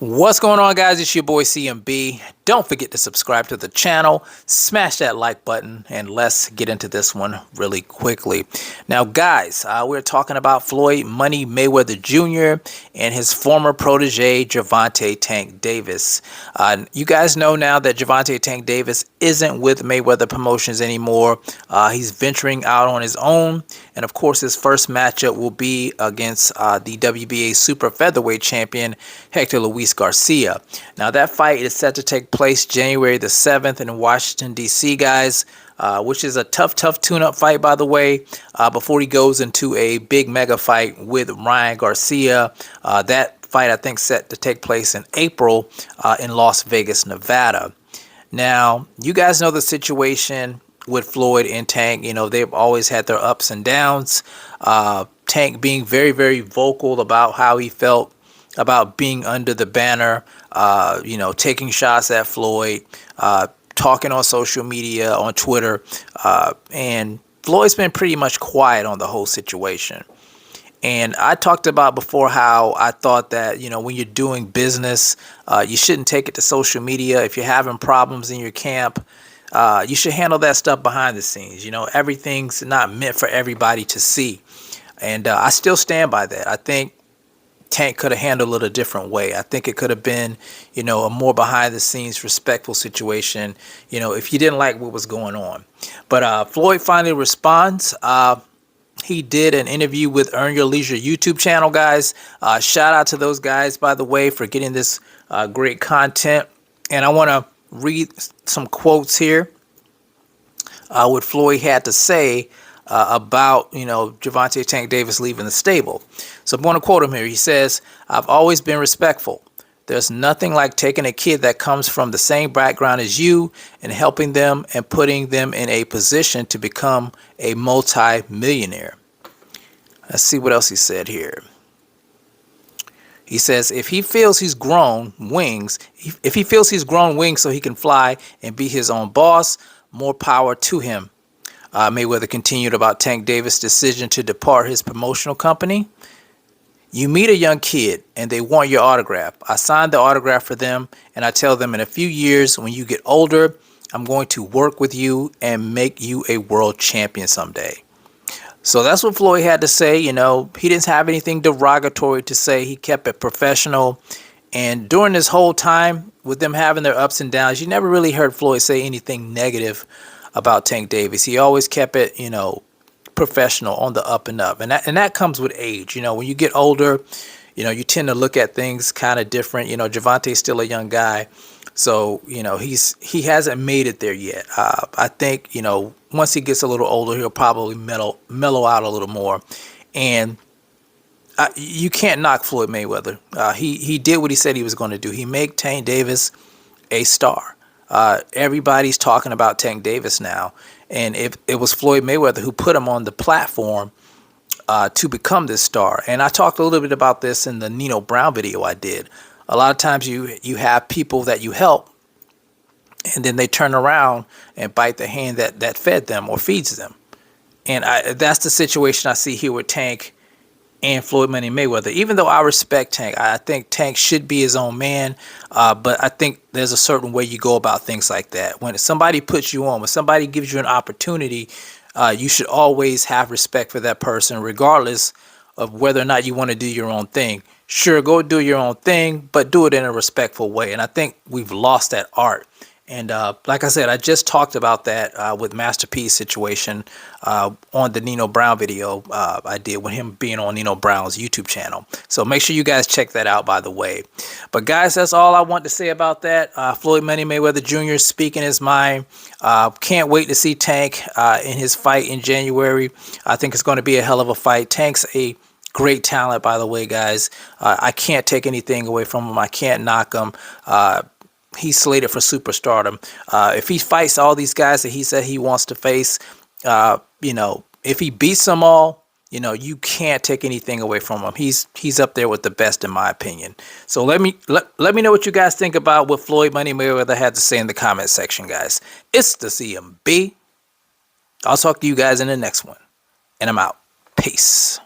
What's going on, guys? It's your boy CMB. Don't forget to subscribe to the channel, smash that like button, and let's get into this one really quickly. Now, guys, we're talking about Floyd Money Mayweather Jr. and his former protege, Gervonta Tank Davis. You guys know now that Gervonta Tank Davis isn't with Mayweather Promotions anymore. He's venturing out on his own, and of course, his first matchup will be against the WBA Super Featherweight Champion, Hector Luis Garcia. Now, that fight is set to take place January the 7th in Washington, D.C., guys, which is a tough tune-up fight, by the way, before he goes into a big mega fight with Ryan Garcia. That fight, I think, set to take place in April in Las Vegas, Nevada. Now, you guys know the situation with Floyd and Tank. You know, they've always had their ups and downs. Tank being very vocal about how he felt about being under the banner, taking shots at Floyd, talking on social media, on Twitter, and Floyd's been pretty much quiet on the whole situation. And I talked about before how I thought that, when you're doing business, you shouldn't take it to social media. If you're having problems in your camp, you should handle that stuff behind the scenes. Everything's not meant for everybody to see. And I still stand by that. I think Tank could have handled it a different way. I think it could have been, a more behind the scenes, respectful situation, if you didn't like what was going on. But Floyd finally responds. He did an interview with Earn Your Leisure YouTube channel, guys. Shout out to those guys, by the way, for getting this great content. And I want to read some quotes here. What Floyd had to say about, Gervonta Tank Davis leaving the stable. So I'm going to quote him here. He says, "I've always been respectful. There's nothing like taking a kid that comes from the same background as you and helping them and putting them in a position to become a multi-millionaire." Let's see what else he said here. He says, if he feels he's grown wings so he can fly and be his own boss, more power to him. Mayweather continued about Tank Davis' decision to depart his promotional company. "You meet a young kid and they want your autograph. I signed the autograph for them and I tell them in a few years when you get older, I'm going to work with you and make you a world champion someday." So that's what Floyd had to say. He didn't have anything derogatory to say. He kept it professional. And during this whole time with them having their ups and downs, you never really heard Floyd say anything negative about Tank Davis. He always kept it, professional, on the up and up. And that comes with age. When you get older, you tend to look at things kind of different. Gervonta's still a young guy. So, he hasn't made it there yet. I think, once he gets a little older, he'll probably mellow out a little more. And you can't knock Floyd Mayweather. He did what he said he was going to do. He made Tank Davis a star. Everybody's talking about Tank Davis now. And it was Floyd Mayweather who put him on the platform to become this star. And I talked a little bit about this in the Nino Brown video I did. A lot of times you have people that you help, and then they turn around and bite the hand that fed them or feeds them. And that's the situation I see here with Tank and Floyd Money Mayweather. Even though I respect Tank, I think Tank should be his own man, but I think there's a certain way you go about things like that. When somebody puts you on, when somebody gives you an opportunity, you should always have respect for that person, regardless of whether or not you want to do your own thing. Sure, go do your own thing, but do it in a respectful way. And I think we've lost that art. And like I said, I just talked about that with Master P's situation on the Nino Brown video I did with him being on Nino Brown's YouTube channel. So make sure you guys check that out, by the way. But guys, that's all I want to say about that. Floyd Money Mayweather Jr. speaking his mind. Can't wait to see Tank in his fight in January. I think it's going to be a hell of a fight. Tank's a great talent, by the way, guys. I can't take anything away from him. I can't knock him. He's slated for superstardom. If he fights all these guys that he said he wants to face, if he beats them all, you can't take anything away from him. He's up there with the best, in my opinion. So let me know what you guys think about what Floyd Money Mayweather had to say in the comment section, guys. It's the CMB. I'll talk to you guys in the next one, and I'm out. Peace.